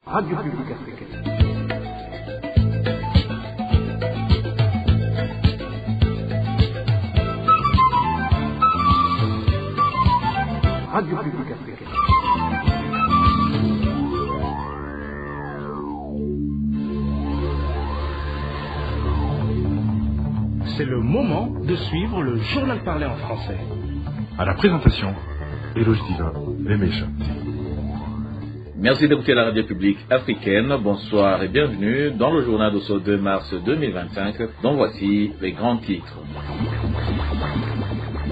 Radio Publique Africaine. Radio Publique Africaine. C'est le moment de suivre le journal parlé en français. À la présentation, Eloge Diva, Lemesha. Merci d'écouter la radio publique africaine. Bonsoir et bienvenue dans le journal de ce 2 mars 2025, dont voici les grands titres.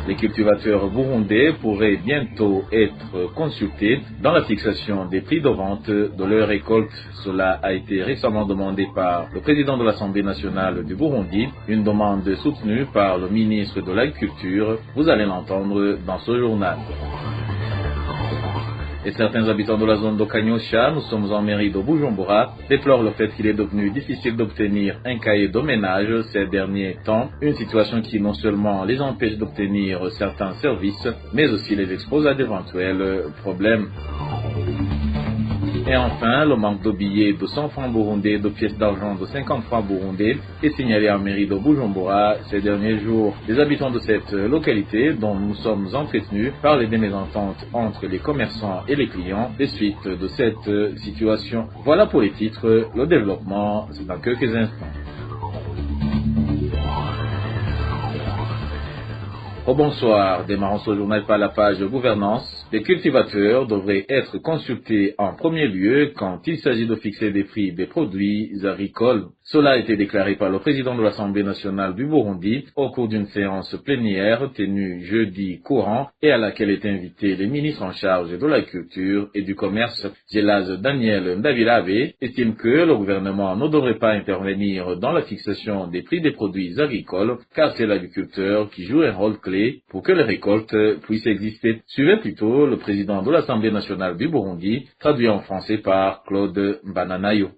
Les cultivateurs burundais pourraient bientôt être consultés dans la fixation des prix de vente de leur récolte. Cela a été récemment demandé par le président de l'Assemblée nationale du Burundi, une demande soutenue par le ministre de l'Agriculture. Vous allez l'entendre dans ce journal. Et certains habitants de la zone de Kanyosha, nous sommes en mairie de Bujumbura, déplorent le fait qu'il est devenu difficile d'obtenir un cahier de ménage ces derniers temps, une situation qui non seulement les empêche d'obtenir certains services, mais aussi les expose à d'éventuels problèmes. Et enfin, le manque de billets de 100 francs burundais et de pièces d'argent de 50 francs burundais est signalé en mairie de Bujumbura ces derniers jours. Les habitants de cette localité, dont nous sommes entretenus, parlent des mésententes entre les commerçants et les clients des suites de cette situation. Voilà pour les titres, le développement, c'est dans quelques instants. Au bonsoir, démarrons ce journal par la page de gouvernance. Les cultivateurs devraient être consultés en premier lieu quand il s'agit de fixer des prix des produits agricoles. Cela a été déclaré par le président de l'Assemblée nationale du Burundi au cours d'une séance plénière tenue jeudi courant et à laquelle étaient invités les ministres en charge de l'agriculture et du commerce. Gelaz Daniel Ndavilave estime que le gouvernement ne devrait pas intervenir dans la fixation des prix des produits agricoles car c'est l'agriculteur qui joue un rôle clé pour que les récoltes puissent exister. Suivez plutôt le président de l'Assemblée nationale du Burundi, traduit en français par Claude Mbananayo.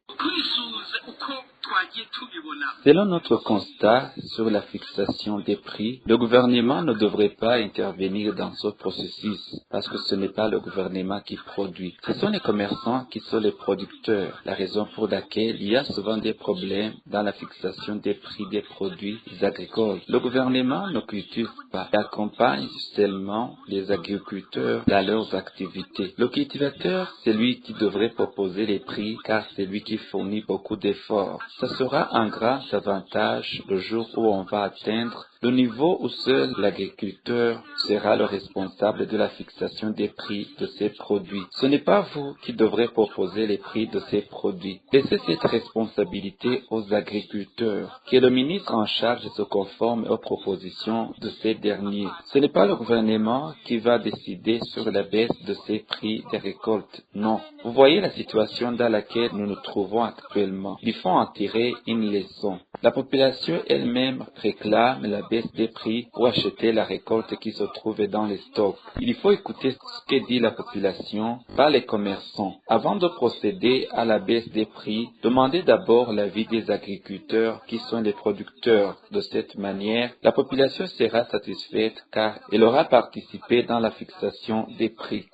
Selon notre constat sur la fixation des prix, le gouvernement ne devrait pas intervenir dans ce processus parce que ce n'est pas le gouvernement qui produit. Ce sont les commerçants qui sont les producteurs, la raison pour laquelle il y a souvent des problèmes dans la fixation des prix des produits agricoles. Le gouvernement ne cultive pas, il accompagne seulement les agriculteurs dans leurs activités. Le cultivateur, c'est lui qui devrait proposer les prix car c'est lui qui fournit beaucoup d'efforts. Ce sera un grand avantage le jour où on va atteindre le niveau où seul l'agriculteur sera le responsable de la fixation des prix de ses produits. Ce n'est pas vous qui devrez proposer les prix de ces produits. Laissez cette responsabilité aux agriculteurs, que le ministre en charge se conforme aux propositions de ces derniers. Ce n'est pas le gouvernement qui va décider sur la baisse de ces prix des récoltes. Non. Vous voyez la situation dans laquelle nous nous trouvons actuellement. Il faut en tirer une leçon. La population elle-même réclame la baisse des prix pour acheter la récolte qui se trouve dans les stocks. Il faut écouter ce que dit la population par les commerçants. Avant de procéder à la baisse des prix, demandez d'abord l'avis des agriculteurs qui sont les producteurs. De cette manière, la population sera satisfaite car elle aura participé dans la fixation des prix.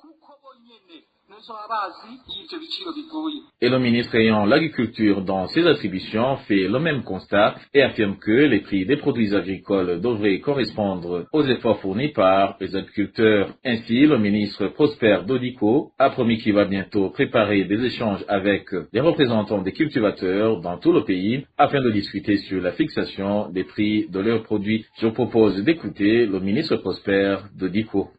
Et le ministre ayant l'agriculture dans ses attributions fait le même constat et affirme que les prix des produits agricoles devraient correspondre aux efforts fournis par les agriculteurs. Ainsi, le ministre Prosper Dodiko a promis qu'il va bientôt préparer des échanges avec les représentants des cultivateurs dans tout le pays afin de discuter sur la fixation des prix de leurs produits. Je propose d'écouter le ministre Prosper Dodiko.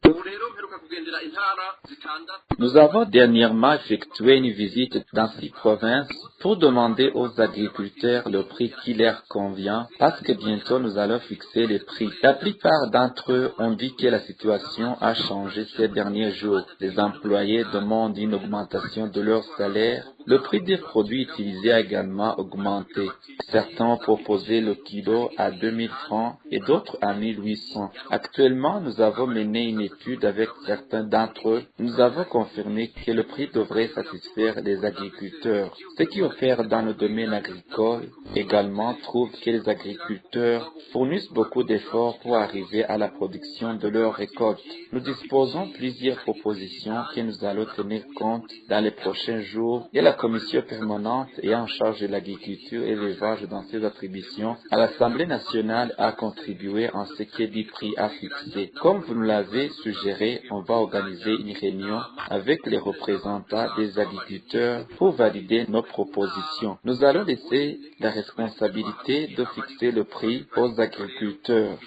Nous avons dernièrement effectué une visite dans 6 provinces pour demander aux agriculteurs le prix qui leur convient parce que bientôt nous allons fixer les prix. La plupart d'entre eux ont dit que la situation a changé ces derniers jours. Les employés demandent une augmentation de leur salaire. Le prix des produits utilisés a également augmenté. Certains ont proposé le kilo à 2000 francs et d'autres à 1800. Actuellement, nous avons mené une étude avec les certains d'entre eux, nous avons confirmé que le prix devrait satisfaire les agriculteurs. Ceux qui opèrent dans le domaine agricole également trouvent que les agriculteurs fournissent beaucoup d'efforts pour arriver à la production de leurs récoltes. Nous disposons plusieurs propositions que nous allons tenir compte dans les prochains jours et la commission permanente ayant en charge de l'agriculture et l'élevage dans ses attributions à l'Assemblée nationale a contribué en ce qui est du prix à fixer. Comme vous nous l'avez suggéré, on va organiser une réunion avec les représentants des agriculteurs pour valider nos propositions. Nous allons laisser la responsabilité de fixer le prix aux agriculteurs.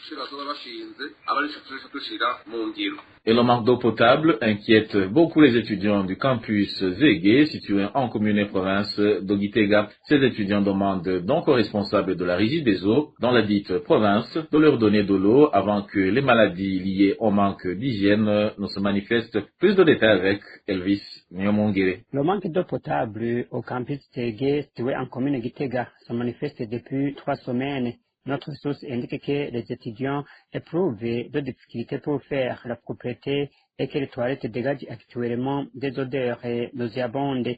Et le manque d'eau potable inquiète beaucoup les étudiants du campus Zégué, situé en commune et province d'Ogitega. Ces étudiants demandent donc aux responsables de la régie des eaux dans la dite province de leur donner de l'eau avant que les maladies liées au manque d'hygiène ne se manifestent. Plus de détails avec Elvis Nyomongere. Le manque d'eau potable au campus Zégué, situé en commune Gitega, se manifeste depuis 3 semaines. Notre source indique que les étudiants éprouvent de difficultés pour faire la propriété et que les toilettes dégagent actuellement des odeurs nauséabondes.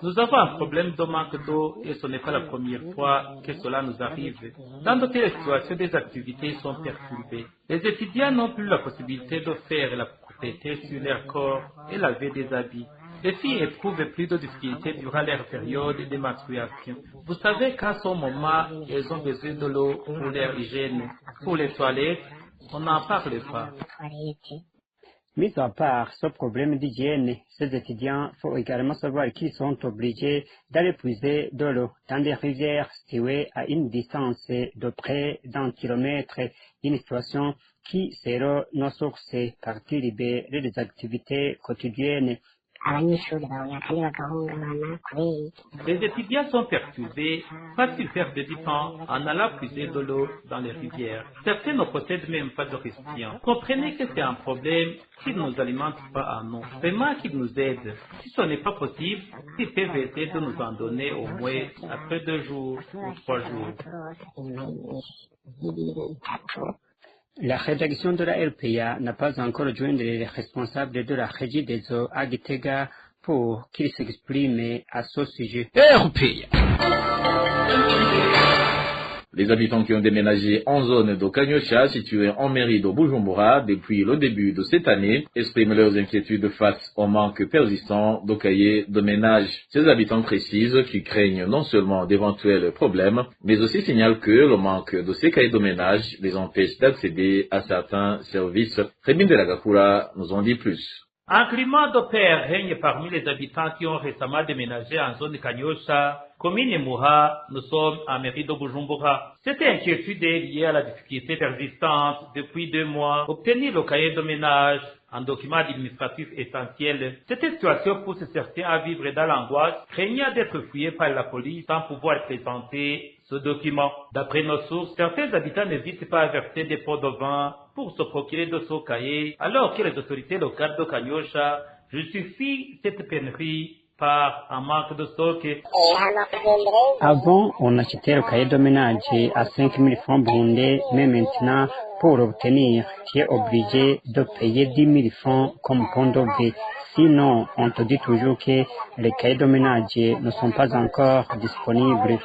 Nous avons un problème de manque d'eau et ce n'est pas la première fois que cela nous arrive. Dans de telles situations, des activités sont perturbées. Les étudiants n'ont plus la possibilité de faire la propriété sur leur corps et laver des habits. Les filles éprouvent plus de difficultés durant leur période de menstruation. Vous savez qu'à ce moment, elles ont besoin de l'eau pour leur hygiène. Pour les toilettes, on n'en parle pas. Mis à part ce problème d'hygiène, ces étudiants faut également savoir qu'ils sont obligés d'aller puiser de l'eau dans des rivières situées à une distance de près d'1 kilomètre, une situation qui sera nos sources partie libérée des activités quotidiennes. Les étudiants sont perturbés parce qu'ils perdent du temps en allant puiser de l'eau dans les rivières. Certains ne possèdent même pas de récipients. Comprenez que c'est un problème qui ne nous alimente pas en eau. Vraiment qu'ils nous aident. Si ce n'est pas possible, ils peuvent essayer de nous en donner au moins après 2 jours ou 3 jours. La rédaction de la RPA n'a pas encore joint les responsables de la régie des eaux à Gitega pour qu'ils s'expriment à ce sujet. Les habitants qui ont déménagé en zone de Kanyosha, située en mairie de Bujumbura, depuis le début de cette année, expriment leurs inquiétudes face au manque persistant de cahiers de ménage. Ces habitants précisent qu'ils craignent non seulement d'éventuels problèmes, mais aussi signalent que le manque de ces cahiers de ménage les empêche d'accéder à certains services. Rémi de la Gakura nous en dit plus. Un climat de paix règne parmi les habitants qui ont récemment déménagé en zone Kanyosha, commune Muha. Nous sommes en mairie de Bujumbura. Cette inquiétude est liée à la difficulté persistante depuis 2 mois d'obtenir le cahier de ménage, un document administratif essentiel. Cette situation pousse certains à vivre dans l'angoisse, craignant d'être fouillés par la police sans pouvoir présenter ce document. D'après nos sources, certains habitants n'hésitent pas à verser des pots de vin pour se procurer de ce cahier, alors que les autorités locales de Kanyosha justifient cette pénurie par un manque de stock. Avant, on achetait le cahier de ménage à 5 000 francs burundais, mais maintenant, pour l'obtenir, tu es obligé de payer 10 000 francs comme pont de vie. Sinon, on te dit toujours que les cahiers de ménage ne sont pas encore disponibles.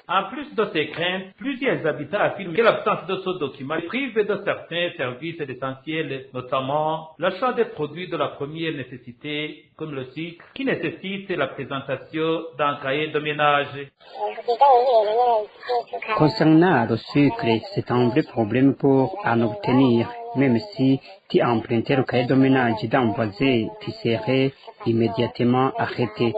En plus de ces craintes, plusieurs habitants affirment que l'absence de ce document prive de certains services essentiels, notamment l'achat des produits de la première nécessité, comme le sucre, qui nécessite la présentation d'un cahier de ménage. Concernant le sucre, c'est un vrai problème pour en obtenir. Même si tu empruntais le cahier de ménage d'un voisin, tu serais immédiatement arrêté.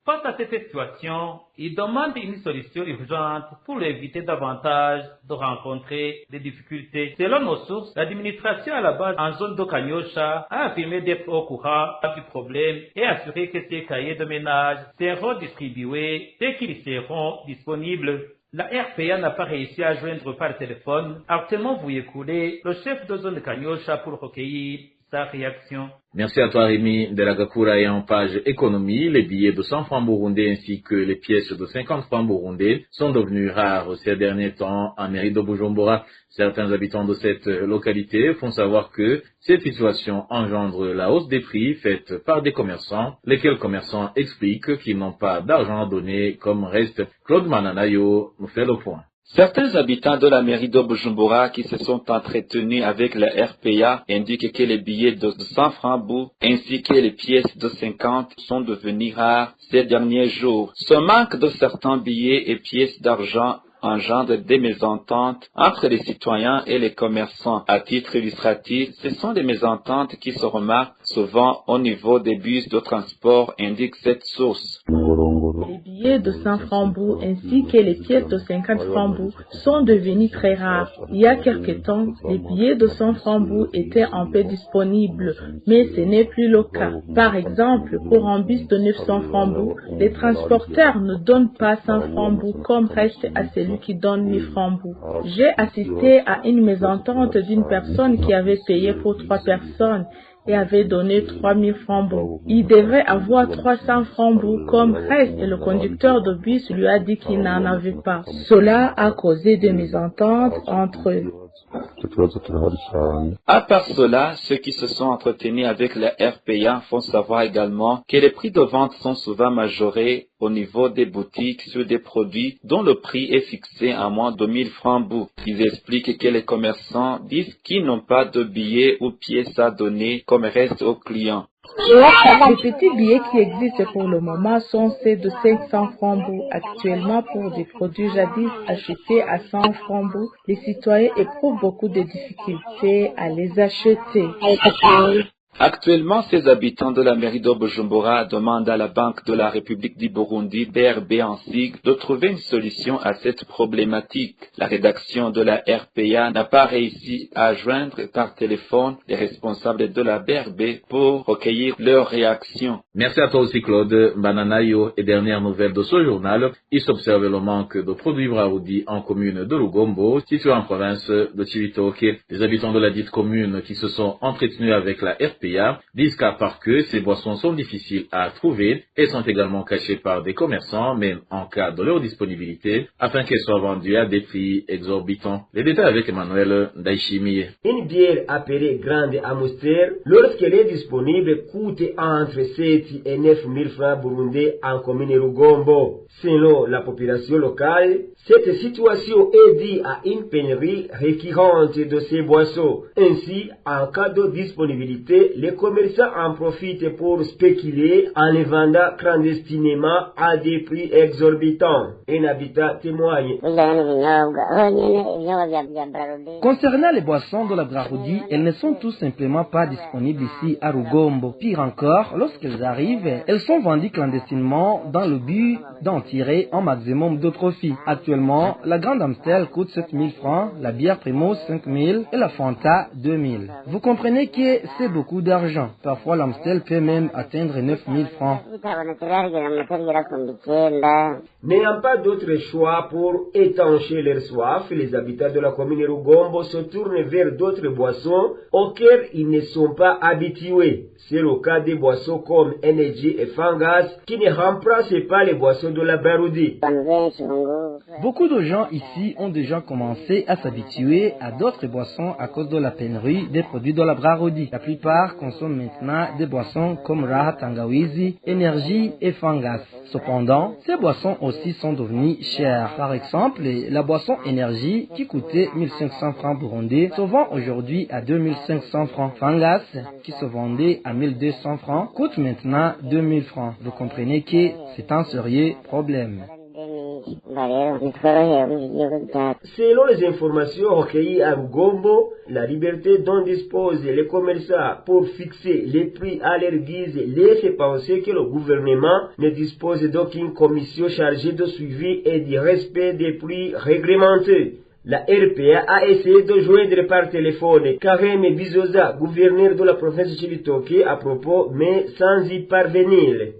Face à cette situation, ils demandent une solution urgente pour éviter davantage de rencontrer des difficultés. Selon nos sources, l'administration à la base en zone de Kanyosha a affirmé d'être au courant du problème et assuré que ces cahiers de ménage seront distribués dès qu'ils seront disponibles. La RPA n'a pas réussi à joindre par téléphone Artemon Vouyekule, le chef de zone de Kanyosha, pour recueillir sa réaction. Merci à toi Rémi Delagakura. Et en page économie, les billets de 100 francs burundais ainsi que les pièces de 50 francs burundais sont devenus rares ces derniers temps en mairie de Bujumbura. Certains habitants de cette localité font savoir que cette situation engendre la hausse des prix faite par des commerçants, lesquels commerçants expliquent qu'ils n'ont pas d'argent à donner comme reste. Claude Mananayo nous fait le point. Certains habitants de la mairie de Bujumbura qui se sont entretenus avec la RPA indiquent que les billets de 100 francs bout ainsi que les pièces de 50 sont devenus rares ces derniers jours. Ce manque de certains billets et pièces d'argent engendre des mésententes entre les citoyens et les commerçants. À titre illustratif, ce sont des mésententes qui se remarquent souvent au niveau des bus de transport, indique cette source. Les billets de 100 francs bout ainsi que les pièces de 50 francs bout sont devenus très rares. Il y a quelque temps, les billets de 100 francs bout étaient en peu disponibles, mais ce n'est plus le cas. Par exemple, pour un bus de 900 francs bout, les transporteurs ne donnent pas 100 francs bout comme reste à celui qui donne 1000 francs bout. J'ai assisté à une mésentente d'une personne qui avait payé pour 3 personnes et avait donné 3000 francs bout. Il devrait avoir 300 francs bout comme reste et le conducteur de bus lui a dit qu'il n'en avait pas. Cela a causé des mésententes entre eux. À part cela, ceux qui se sont entretenus avec la RPA font savoir également que les prix de vente sont souvent majorés au niveau des boutiques sur des produits dont le prix est fixé à moins de 1000 francs bout. Ils expliquent que les commerçants disent qu'ils n'ont pas de billets ou pièces à donner comme reste aux clients. Les petits billets qui existent pour le moment sont ceux de 500 francs bout. Actuellement, pour des produits jadis achetés à 100 francs bout, les citoyens éprouvent beaucoup de difficultés à les acheter. Actuellement, ces habitants de la mairie de Bujumbura demandent à la Banque de la République du Burundi, BRB en sigle, de trouver une solution à cette problématique. La rédaction de la RPA n'a pas réussi à joindre par téléphone les responsables de la BRB pour recueillir leurs réactions. Merci à toi aussi Claude Bananayo. Et dernière nouvelle de ce journal, il s'observe le manque de produits Braoudi en commune de Lugombo, située en province de Cibitoke. Les habitants de la dite commune qui se sont entretenus avec la RPA disent qu'à part que ces boissons sont difficiles à trouver et sont également cachées par des commerçants, même en cas de leur disponibilité, afin qu'elles soient vendues à des prix exorbitants. Les détails avec Emmanuel Daishimiye. Une bière appelée Grande Amstel, lorsqu'elle est disponible, coûte entre 7 et 9 000 francs burundais en commune Rugombo. Selon la population locale, cette situation est due à une pénurie récurrente de ces boissons. Ainsi, en cas de disponibilité, les commerçants en profitent pour spéculer en les vendant clandestinement à des prix exorbitants. Un habitat témoigne. Concernant les boissons de la Braroudi, elles ne sont tout simplement pas disponibles ici à Rugombo. Pire encore, lorsqu'elles arrivent, elles sont vendues clandestinement dans le but d'en tirer un maximum de profit. Actuellement, la Grande Amstel coûte 7 000 francs, la bière Primo 5 000 et la Fanta 2 000. Vous comprenez que c'est beaucoup d'argent. Parfois, l'Amstel peut même atteindre 9 000 francs. N'ayant pas d'autre choix pour étancher leur soif, les habitants de la commune Rugombo se tournent vers d'autres boissons auxquelles ils ne sont pas habitués. C'est le cas des boissons comme Energy et Fangas qui ne remplacent pas les boissons de la Braroudi. Beaucoup de gens ici ont déjà commencé à s'habituer à d'autres boissons à cause de la pénurie des produits de la Braroudi. La plupart consomment maintenant des boissons comme Raha Tangawizi, Energy et Fangas. Cependant, ces boissons aussi sont devenues chères. Par exemple, la boisson Energy qui coûtait 1500 francs burundais se vend aujourd'hui à 2500 francs. Fangas qui se vendait à 1200 francs coûte maintenant 2000 francs. Vous comprenez que c'est un sérieux problème. Selon les informations recueillies à Rugombo, la liberté dont disposent les commerçants pour fixer les prix à leur guise laisse penser que le gouvernement ne dispose d'aucune commission chargée de suivi et du respect des prix réglementés. La RPA a essayé de joindre par téléphone Kareme Bizoza, gouverneur de la province de Cibitoke, à propos, mais sans y parvenir.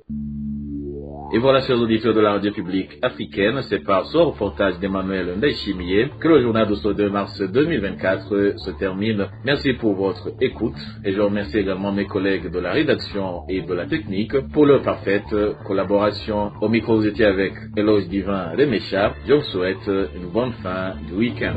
Et voilà, chers auditeurs de la radio publique africaine, c'est par ce reportage d'Emmanuel Ndayishimiye que le journal de ce 2 mars 2024 se termine. Merci pour votre écoute et je remercie également mes collègues de la rédaction et de la technique pour leur parfaite collaboration. Au micro, vous étiez avec Eloge Divin Remesha. Je vous souhaite une bonne fin du week-end.